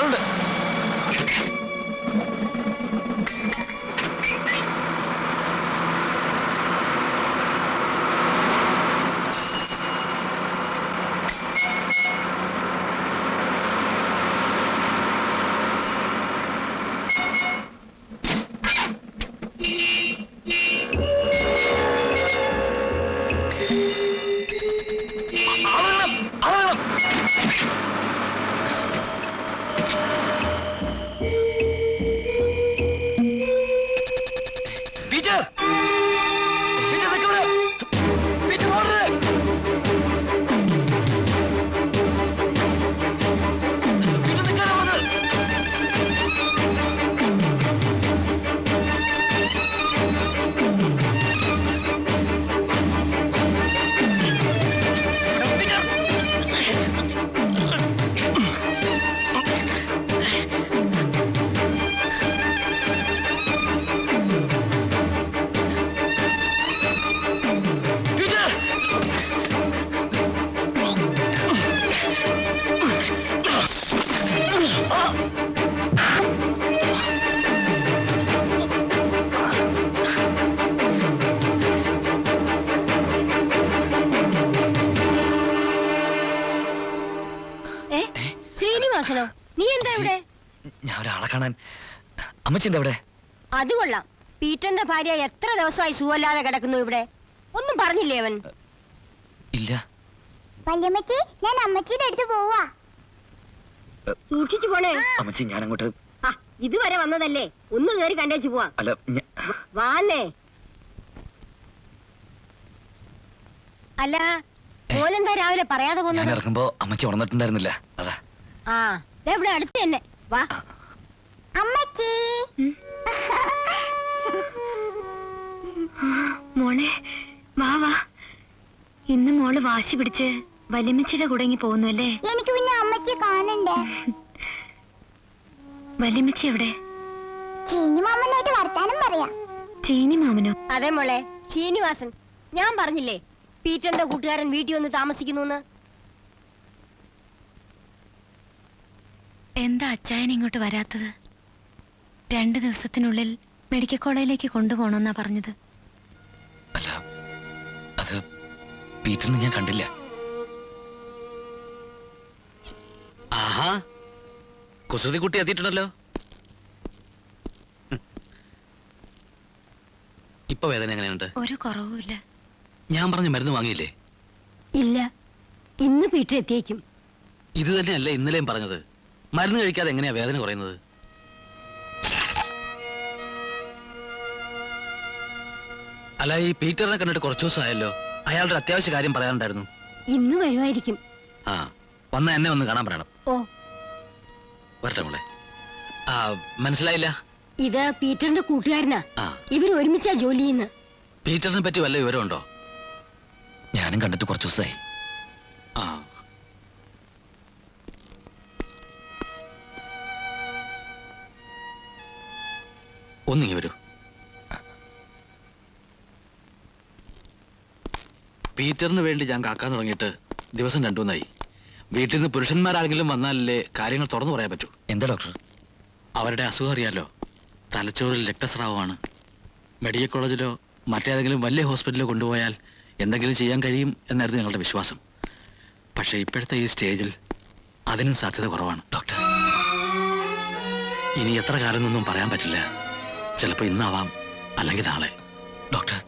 ആളുണ്ട്. ശ്രീനിവാസനോ, നീ എന്താ ഇവിടെ? ഞാൻ ഒരാളെ കാണാൻ. അമ്മച്ചി എന്താ ഇവിടെ? അത് കൊള്ളാം. പീറ്ററിന്റെ ഭാര്യ എത്ര ദിവസമായി സുഖമില്ലാതെ കിടക്കുന്നു ഇവിടെ. ഒന്നും പറഞ്ഞില്ലേ അവൻ? ഇല്ല. വല്യമ്മച്ചി, ഞാൻ അമ്മച്ചിയുടെ അടുത്ത് പോവാ. സൂക്ഷിച്ചു പോണേ. അമ്മച്ചി, ഞാൻ അങ്ങോട്ട്. ഇതുവരെ വന്നതല്ലേ, ഒന്ന് കയറി കണ്ടേച്ചു പോവാ. അല്ല, വാന്നേ. അല്ല, മോനെന്താ രാവിലെ പറയാതെ പോന്നത്? ഞാൻ ഇറങ്ങുമ്പോ അമ്മച്ചി ഉണർന്നിട്ടുണ്ടായിരുന്നില്ല, അതാ. ആ, ഇവിടെ അടുത്ത് തന്നെ. വാ അമ്മച്ചി. മോളെ വാ വാ. ഇന്ന് മോള് വാശി പിടിച്ച് വല്യമ്മച്ചിയുടെ കുടങ്ങി പോകുന്നു അല്ലേ? എനിക്ക് പിന്നെ അമ്മച്ചി കാണണ്ടേ? വല്യമ്മച്ചി എവിടെ? ചീനി മാമനായിട്ട് വർത്താനം പറയാ. ചീനി മാമനോ? അതെ മോളെ, ശ്രീനിവാസൻ. ഞാൻ പറഞ്ഞില്ലേ പീറ്ററിന്റെ കൂട്ടുകാരൻ വീട്ടിൽ വന്ന് താമസിക്കുന്നു. എന്താ അച്ചായൻ ഇങ്ങോട്ട് വരാത്തത്? 2 ദിവസത്തിനുള്ളിൽ മെഡിക്കൽ കോളേജിലേക്ക് കൊണ്ടുപോകണമെന്നാ പറഞ്ഞത്. അല്ല, അത് പീറ്ററിനെ ഞാൻ കണ്ടില്ല. ആഹാ, കുസൃതി കുട്ടി എത്തിയിട്ടുണ്ടല്ലോ. ഇപ്പൊ വേദന എങ്ങനെയുണ്ട്? ഒരു കുറവുമില്ല. ഞാൻ പറഞ്ഞ മരുന്ന് വാങ്ങിയില്ലേ? ഇല്ല, ഇന്ന് പീറ്റർ എത്തിയേക്കും. ഇത് തന്നെയല്ലേ ഇന്നലെയും പറഞ്ഞത്? മരുന്ന് കഴിക്കാതെ എങ്ങനെയാ വേദന കുറയുന്നത്? അല്ല, ഈ പീറ്ററിനെ കണ്ടിട്ട് കുറച്ചു ദിവസമായല്ലോ. അയാളുടെ അത്യാവശ്യ കാര്യം പറയാനുണ്ടായിരുന്നു. ഇന്ന് വരുമായിരിക്കും. ആ, വന്ന എന്നെ ഒന്ന് കാണാൻ പറയണം. ഓ, വരട്ടെ മോളെ. ആ, മനസ്സിലായില്ല. ഇത് പീറ്ററിന്റെ കൂട്ടുകാരനാ. ആ, ഇവർ ഒരുമിച്ചാ ജോലി ചെയ്യുന്ന. പീറ്ററിനെ പറ്റി വല്ല വിവരമുണ്ടോ? ഞാനും കണ്ടിട്ട് കുറച്ചു ദിവസമായി. ആ, ഒന്നിങ്ങി വരൂ. പീറ്ററിന് വേണ്ടി ഞാൻ കാക്കാൻ തുടങ്ങിയിട്ട് ദിവസം 2 മൂന്നായി. വീട്ടിൽ നിന്ന് പുരുഷന്മാരാരെങ്കിലും വന്നാലല്ലേ കാര്യങ്ങൾ തുറന്നു പറയാൻ പറ്റൂ. എന്താ ഡോക്ടർ? അവരുടെ അസുഖം അറിയാലോ. തലച്ചോറിൽ രക്തസ്രാവമാണ്. മെഡിക്കൽ കോളേജിലോ മറ്റേതെങ്കിലും വലിയ ഹോസ്പിറ്റലിലോ കൊണ്ടുപോയാൽ എന്തെങ്കിലും ചെയ്യാൻ കഴിയും എന്നായിരുന്നു ഞങ്ങളുടെ വിശ്വാസം. പക്ഷേ ഇപ്പോഴത്തെ ഈ സ്റ്റേജിൽ അതിനും സാധ്യത കുറവാണ് ഡോക്ടർ. ഇനി എത്ര കാലം എന്നൊന്നും പറയാൻ പറ്റില്ല. ചിലപ്പോൾ ഇന്നാവാം, അല്ലെങ്കിൽ നാളെ. ഡോക്ടർ,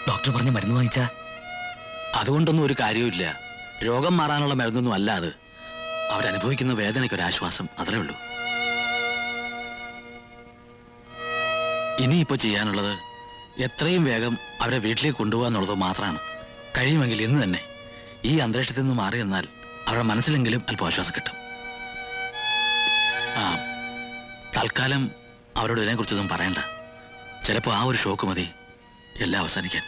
ഡോക്ടർ പറഞ്ഞ മരുന്ന് വാങ്ങിച്ചാ? അതുകൊണ്ടൊന്നും ഒരു കാര്യവുമില്ല. രോഗം മാറാനുള്ള മരുന്നൊന്നും അല്ല അത്. അവരനുഭവിക്കുന്ന വേദനയ്ക്കൊരാശ്വാസം, അത്രേ ഉള്ളൂ. ഇനിയിപ്പോൾ ചെയ്യാനുള്ളത് എത്രയും വേഗം അവരെ വീട്ടിലേക്ക് കൊണ്ടുപോകാന്നുള്ളത് മാത്രമാണ്. കഴിയുമെങ്കിൽ ഇന്ന് തന്നെ ഈ അന്തരീക്ഷത്തിൽ നിന്ന് മാറി എന്നാൽ അവരുടെ മനസ്സിലെങ്കിലും അല്പം ആശ്വാസം കിട്ടും. ആ, തൽക്കാലം അവരോട് ഇതിനെക്കുറിച്ചൊന്നും പറയണ്ട. ചിലപ്പോൾ ആ ഒരു ഷോക്ക് മതി എല്ലാം അവസാനിക്കാൻ.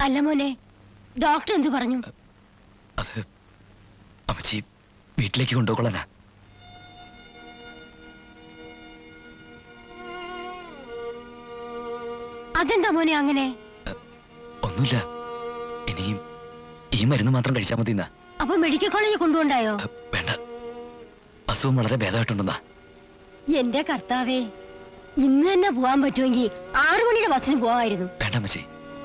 അല്ല മോനെ, ഡോക്ടർ എന്ത് പറഞ്ഞു? അത് അമ്മച്ചി വീട്ടിലേക്ക് കൊണ്ടുപോകൊള്ളാനാ. അതെന്താ മോനെ അങ്ങനെ? ഒന്നുമില്ല, ഇനിയും ഈ മരുന്ന് മാത്രം കഴിച്ചാൽ മതി എന്നാ. അപ്പൊ മെഡിക്കൽ കോളേജിൽ കൊണ്ടുപോണ്ടായോ? വേണ്ട, അസുഖം വളരെ ഭേദമായിട്ടുണ്ടെന്നാ. എന്റെ കർത്താവേ, ഇന്ന് തന്നെ പോവാൻ പറ്റുമെങ്കിൽ 6 മണിയുടെ ബസ്സിന് പോവായിരുന്നു. വേണ്ട അമ്മച്ചി,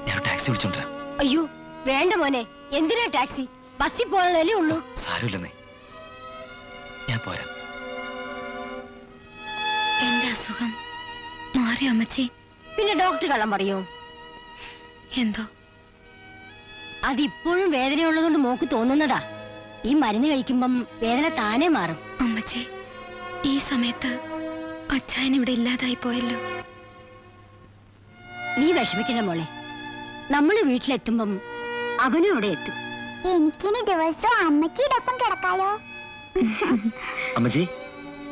ഞാൻ ടാക്സി വിളിച്ചോണ്ടിരാം. അയ്യോ വേണ്ട മോനെ, എന്തിനാ ടാക്സി? ബസ്സിൽ പോകാനല്ലേ ഉള്ളൂ. സാരമില്ലെന്നേ, ഞാൻ പോരാ. എന്റെ അസുഖം മാറി അമ്മച്ചി. പിന്നെ ഡോക്ടർ കള്ളം പറയോ? എന്തോ അതിപ്പോഴും വേദനയുള്ളതുകൊണ്ട് മോക്ക് തോന്നുന്നതാ. ഈ മരുന്ന് കഴിക്കുമ്പം വേദന താനേ മാറും. അമ്മച്ചി, ഈ സമയത്ത് അച്ചായൻ ഇവിടെ ഇല്ലാതായി പോയല്ലോ. നീ വിഷമിക്കണ്ട മോളെ, നമ്മള് വീട്ടിലെത്തുമ്പം അവനും ഇവിടെ എത്തും. എനിക്കിനി ദിവസവും അമ്മച്ചിയുടെ ഒപ്പം കിടക്കാലോ. അമ്മച്ചി,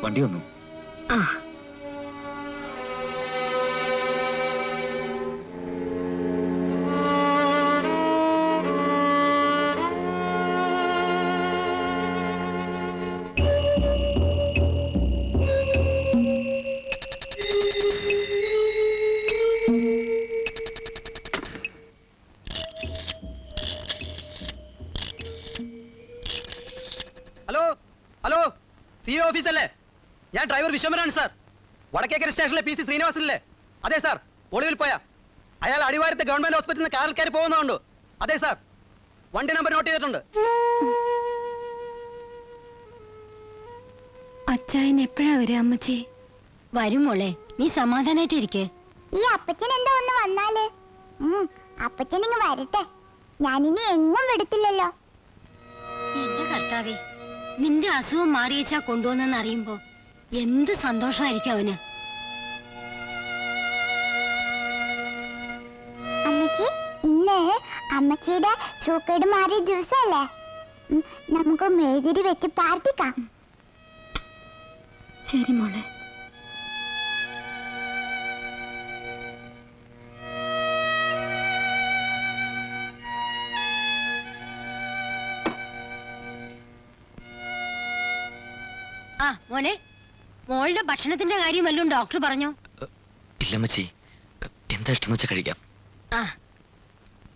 വണ്ടി വന്നു. ആ ഹലോ ഹലോ, CEO ഓഫീസല്ലേ? ഞാൻ ഡ്രൈവർ വിശ്വമനാണ് സാർ. വടക്കേക്കര സ്റ്റേഷനിലെ PC ശ്രീനിവാസനല്ലേ? അതെ സാർ, ഒളിവിൽ പോയ അയാൾ അടിവാരത്തെ ഗവൺമെന്റ് ഹോസ്പിറ്റലിൽ നിന്ന് കാറിൽ കയറി പോകുന്നതുകൊണ്ട്. അതെ സാർ, വണ്ടി നമ്പർ നോട്ട് ചെയ്തിട്ടുണ്ട്. അച്ചായൻ എപ്പോഴാ വരിക അമ്മച്ചി? വരും മോളെ, നീ സമാധാനായിട്ടിരിക്കേ. ഈ അപ്പച്ചൻ എന്താ ഒന്ന് വന്നാല്? അപ്പച്ചൻ ഇങ്ങ് വരട്ടെ, ഞാനിനി എങ്ങും വിടത്തില്ലല്ലോ. എന്റെ കർത്താവേ, നിന്റെ അസുഖം മാറിയേച്ചാ കൊണ്ടുവന്നെന്ന് അറിയുമ്പോ എന്ത് സന്തോഷമായിരിക്കും അവന്. അമ്മച്ചി, ഇന്ന് അമ്മച്ചിയുടെ സൂക്കേട് മാറിയ ദിവസമല്ലേ? നമുക്ക് മെഴുതിരി വെച്ച് പ്രാർത്ഥിക്കാം. ശരി മോളെ. ആ മോനെ, മോളുടെ ഭക്ഷണത്തിന്റെ കാര്യം വല്ലതും ഡോക്ടർ പറഞ്ഞോ? ഇല്ലമ്മച്ചി, എന്താ ഇഷ്ടം വെച്ചാൽ കഴിക്കാം. ആ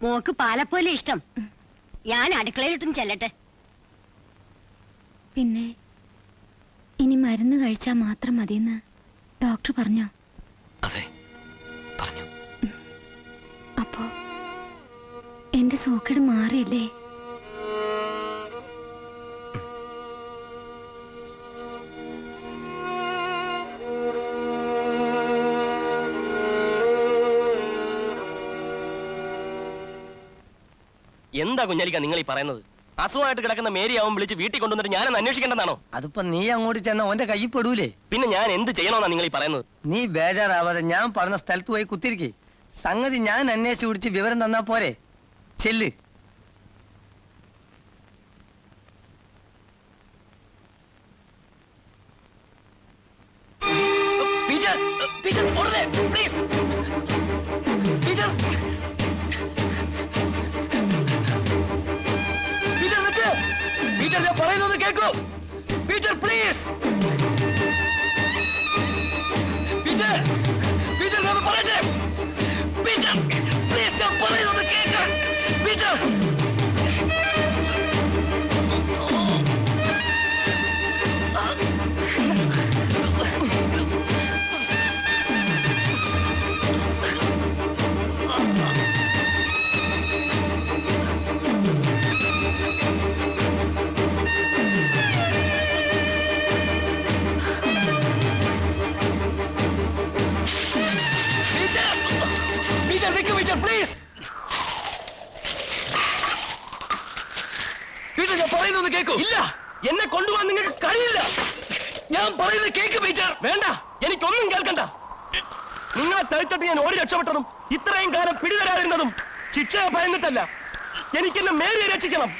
മോക്ക് പാലപ്പോലെ ഇഷ്ടം. ഞാൻ അടുക്കളയിലിട്ടും ചെല്ലട്ടെ. പിന്നെ ഇനി മരുന്ന് കഴിച്ചാൽ മാത്രം മതിയെന്ന് ഡോക്ടർ പറഞ്ഞോ? അതെ, പറഞ്ഞു. അപ്പോ എന്റെ സൂക്കേട് മാറിയല്ലേ? എന്താ കുഞ്ഞാലിക്ക നിങ്ങൾ ഈ പറയുന്നത്? അസുഖമായിട്ട് കിടക്കുന്ന മേരി അവൻ വിളിച്ച് വീട്ടിൽ കൊണ്ടുവന്നിട്ട് ഞാനൊന്ന് അന്വേഷിക്കേണ്ടതാണോ? അതിപ്പോ നീ അങ്ങോട്ട് ചെന്ന ഓന്റെ കയ്യിൽ പെടൂലേ? പിന്നെ ഞാൻ എന്ത് ചെയ്യണമെന്നാ നിങ്ങൾ ഈ പറയുന്നത്? നീ ബേജാറാവാതെ ഞാൻ പറഞ്ഞ സ്ഥലത്ത് പോയി കുത്തിരിക്കേ. സംഗതി ഞാൻ അന്വേഷിച്ച് പിടിച്ച് വിവരം തന്നാ പോരെ. ചെല്ല്. പീറ്റർ, പീറ്റർ, ഓടല്ലേ, പ്ലീസ്. പീറ്റർ, പീറ്റർ നിൽക്ക്. പീറ്റർ, ഞാൻ പറയുന്നത് കേൾക്കൂ. Peter, please. പീറ്റർ, പീറ്റർ, ഞാൻ പറയട്ടെ. പീറ്റർ, പ്ലീസ്, ഞാൻ പറയുന്നത് കേൾക്ക്. പീറ്റർ. പീറ്റർ, നിൽക്ക് പീറ്റർ, പ്ലീസ്. പീറ്റർ, ഞാൻ പറയുന്നത് കേൾക്കൂ. ഇല്ല, എന്നെ കൊണ്ടുപോകാൻ നിങ്ങൾക്ക് കഴിയില്ല. ഞാൻ പറയുന്നത് കേക്ക് പീറ്റർ. വേണ്ട, എനിക്കൊന്നും കേൾക്കണ്ട. നിങ്ങളെ ചതിച്ചിട്ട് ഞാൻ ഓടി രക്ഷപ്പെട്ടതും ഇത്രയും കാലം പിടിതരാതിരുന്നതും ശിക്ഷയെ ഭയന്നിട്ടല്ല. എനിക്കെന്നെ മേരിയെ രക്ഷിക്കണം.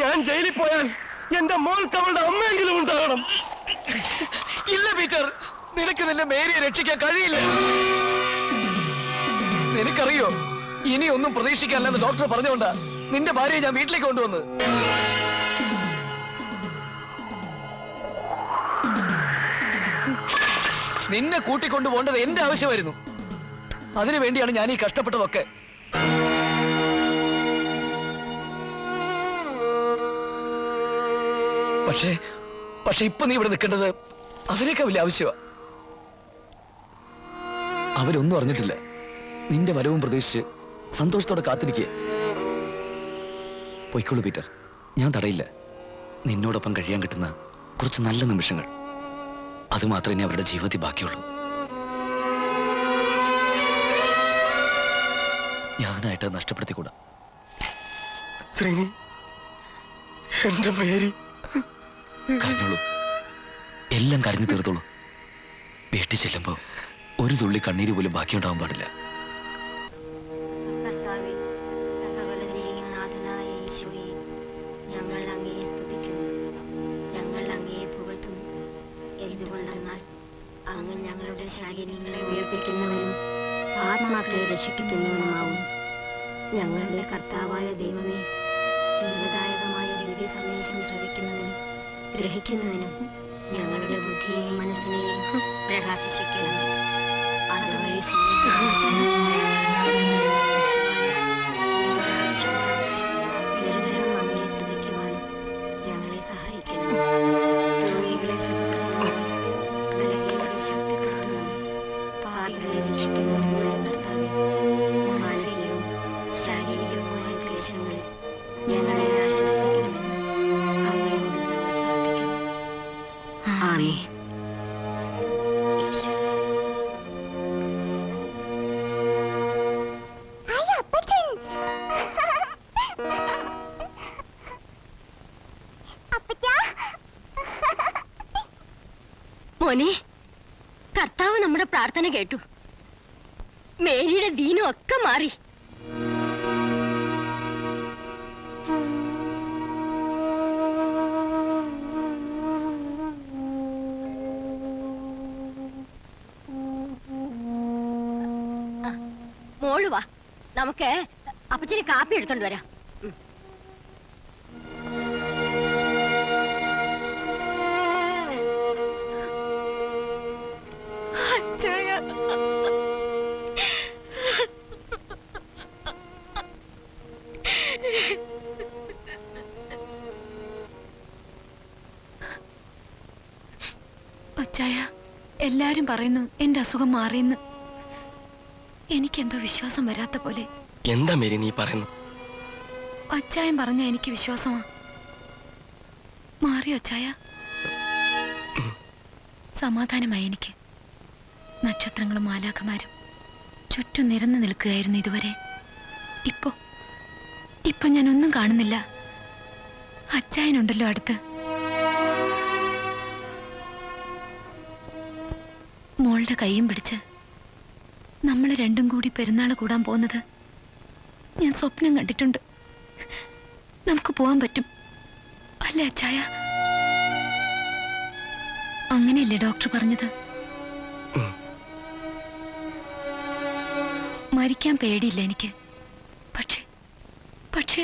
ഞാൻ ജയിലിൽ പോയാൽ എന്റെ മോൾക്ക് അവളുടെ അമ്മയെങ്കിലും ഉണ്ടാകണം. ഇല്ല പീറ്റർ, നിനക്ക് നിന്റെ മേരിയെ രക്ഷിക്കാൻ കഴിയില്ല. നിനക്കറിയോ, ഇനി ഒന്നും പ്രതീക്ഷിക്കാനില്ലെന്ന് ഡോക്ടർ പറഞ്ഞുകൊണ്ടാ നിന്റെ ഭാര്യയെ ഞാൻ വീട്ടിലേക്ക് കൊണ്ടുവന്നത്. നിന്നെ കൂട്ടിക്കൊണ്ടു പോകേണ്ടത് എന്റെ ആവശ്യമായിരുന്നു. അതിനു വേണ്ടിയാണ് ഞാൻ ഈ കഷ്ടപ്പെട്ടതൊക്കെ. പക്ഷേ ഇപ്പൊ നീ ഇവിടെ നിൽക്കേണ്ടത് അതിനേക്കാൾ വലിയ ആവശ്യമാ. അവരൊന്നും അറിഞ്ഞിട്ടില്ല. നിന്റെ വരവും പ്രതീക്ഷിച്ച് സന്തോഷത്തോടെ കാത്തിരിക്കുക. പൊയ്ക്കോളൂ പീറ്റർ, ഞാൻ തടയില്ല. നിന്നോടൊപ്പം കഴിയാൻ കിട്ടുന്ന കുറച്ച് നല്ല നിമിഷങ്ങൾ, അത് മാത്രമേ അവരുടെ ജീവിതത്തിൽ ബാക്കിയുള്ളൂ. ഞാനായിട്ട് നഷ്ടപ്പെടുത്തിക്കൂടാ. ശ്രീനി, എന്റെ പേര് കരഞ്ഞോളൂ, എല്ലാം കരഞ്ഞു തീർത്തോളൂ. വീട്ടിൽ ചെല്ലുമ്പോ ഒരു തുള്ളി കണ്ണീര് പോലും ബാക്കിയുണ്ടാവാൻ പാടില്ല. കർത്താവേ, സകലത്തിന്റെയും നാഥനായ യേശുവേ, ഞങ്ങൾ അങ്ങയെ സ്തുതിക്കുന്നു, ഞങ്ങൾ അങ്ങയെ പുകഴ്ത്തുന്നു. എന്തുകൊണ്ടെന്നാൽ അങ്ങ് ഞങ്ങളുടെ ശരീരങ്ങളെ ഉയർപ്പിക്കുന്നവനും ആത്മാക്കളെ രക്ഷിക്കുന്നവനുമാവും. ഞങ്ങളുടെ കർത്താവായ ദൈവമേ, ജീവദായകമായ ദിവ്യ സന്ദേശം ശ്രവിക്കുന്നതിനും ഗ്രഹിക്കുന്നതിനും ഞങ്ങളുടെ ബുദ്ധിയെയും മനസ്സിനെയും പ്രകാശിപ്പിക്കണം. അതുവഴി നിരന്തരം അങ്ങയെ സ്തുതിക്കുവാനും ഞങ്ങളെ സഹായിക്കണം. രോഗികളെ സുഖപ്പെടുത്തുന്നതും ബലഹീനരെ ശക്തിപ്പെടുത്തുന്നതും പാപികളെ രക്ഷിക്കുന്നതുമായ കർത്താവേ, മാനസികവും ശാരീരികവുമായ ക്ലേശങ്ങളിൽ ഞങ്ങളെ ആശ്വസിപ്പിക്കണമെന്ന് അങ്ങയോട് ഞങ്ങൾ പ്രാർത്ഥിക്കുന്നു. ആമേൻ. ഹായ് അപ്പച്ചൻ. അപ്പച്ചാ, മോനെ, കർത്താവ് നമ്മുടെ പ്രാർത്ഥന കേട്ടു. മേരിയുടെ ദീനം ഒക്കെ മാറി. മോള് വാ, നമുക്ക് അപ്പച്ചന് കാപ്പി എടുത്തോണ്ട് വരാം. അച്ചായ, എല്ലാരും പറയുന്നു എന്റെ അസുഖം മാറിയെന്ന്. എനിക്കെന്തോ വിശ്വാസം വരാത്ത പോലെ. എന്താ മേരി നീ പറയുന്നു? അച്ചായൻ പറഞ്ഞ എനിക്ക് വിശ്വാസമാ. മാറിയോ അച്ചായ? സമാധാനമായി എനിക്ക്. നക്ഷത്രങ്ങളും മാലാഖമാരും ചുറ്റും നിരന്നു നിൽക്കുകയായിരുന്നു ഇതുവരെ. ഇപ്പൊ ഞാനൊന്നും കാണുന്നില്ല. അച്ചായനുണ്ടല്ലോ അടുത്ത്. മോളുടെ കൈയും പിടിച്ച് നമ്മൾ രണ്ടും കൂടി പെരുന്നാൾ കൂടാൻ പോകുന്നത് ഞാൻ സ്വപ്നം കണ്ടിട്ടുണ്ട്. നമുക്ക് പോവാൻ പറ്റും അല്ലേ അച്ചായ? അങ്ങനെയല്ലേ ഡോക്ടർ പറഞ്ഞത്? മരിക്കാൻ പേടിയില്ല എനിക്ക്. പക്ഷേ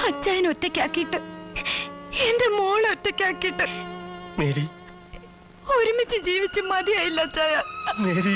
അച്ചായൻ ഒറ്റയ്ക്കാക്കിയിട്ട്, എന്റെ മോളെ ഒറ്റയ്ക്കാക്കിയിട്ട് മേരി, ഒരുമിച്ച് ജീവിച്ച് മതിയായില്ല അച്ചായ. മേരി,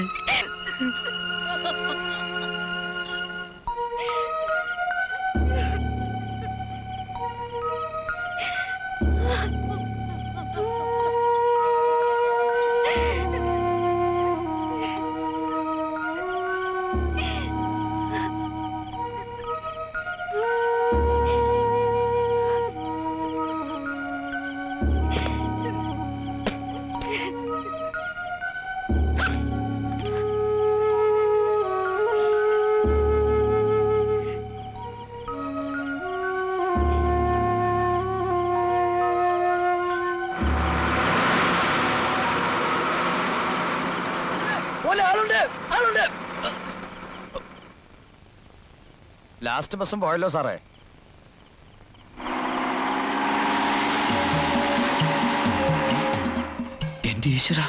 ലാസ്റ്റ് ബസ്സും പോയല്ലോ സാറേ. എന്റെ ഈശ്വര,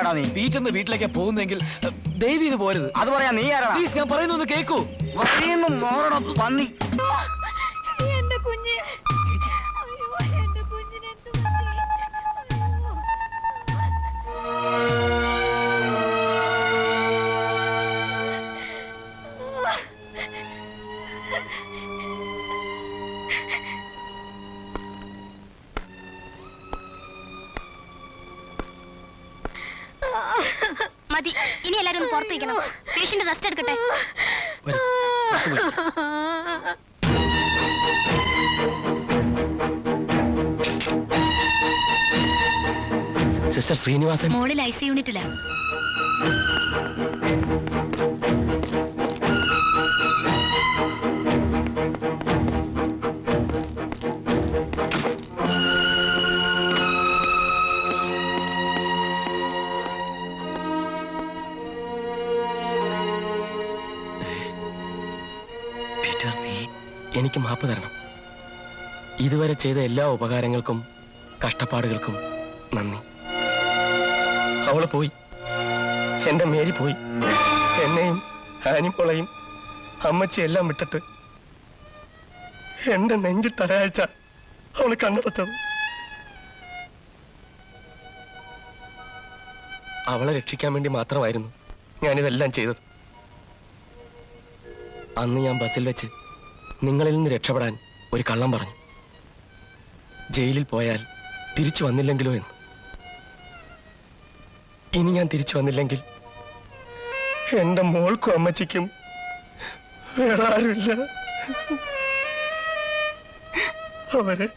ആരാടാ നീ? പീറ്ററിന്റെ വീട്ടിലേക്ക് പോകുന്നെങ്കിൽ ദയവ് ഇത് പോരുത്. അത് പറയാ നീ ആരാടാ? പ്ലീസ്, ഞാൻ പറയുന്നൊന്ന് കേക്കൂ. വഴിയൊന്നും മോറണം പന്നി. എന്റെ കുഞ്ഞ് അയ്യോ, എന്റെ കുഞ്ഞിന് എന്ത് പറ്റി? അയ്യോ. മതി, ഇനി എല്ലാരും ഒന്ന് പുറത്ത് വയ്ക്കണം. പേഷ്യന്റ് റെസ്റ്റ് എടുക്കട്ടെ. വരൂ, പുറത്ത് പോയി. സിസ്റ്റർ ശ്രീനിവാസൻ മോളിൽ ഐസി യൂണിറ്റിലാ. പീറ്റർ, നീ എനിക്ക് മാപ്പ് തരണം. ഇതുവരെ ചെയ്ത എല്ലാ ഉപകാരങ്ങൾക്കും കഷ്ടപ്പാടുകൾക്കും നന്ദി. അവള് പോയി, എന്റെ മേരി പോയി. എന്നെയും ആനിമോളെയും അമ്മച്ചിയെല്ലാം വിട്ടിട്ട് എന്റെ നെഞ്ചിൽ തലയാഴ്ച അവള് കണ്ണടച്ചത്. അവളെ രക്ഷിക്കാൻ വേണ്ടി മാത്രമായിരുന്നു ഞാനിതെല്ലാം ചെയ്തത്. അന്ന് ഞാൻ ബസ്സിൽ വെച്ച് നിങ്ങളിൽ നിന്ന് രക്ഷപ്പെടാൻ ഒരു കള്ളം പറഞ്ഞു. ജയിലിൽ പോയാൽ തിരിച്ചു വന്നില്ലെങ്കിലോ എന്ന്. ഇനി ഞാൻ തിരിച്ചു വന്നില്ലെങ്കിൽ എന്റെ മോൾക്കും അമ്മച്ചിക്കും വേറെ ആരുമില്ല. അവരെ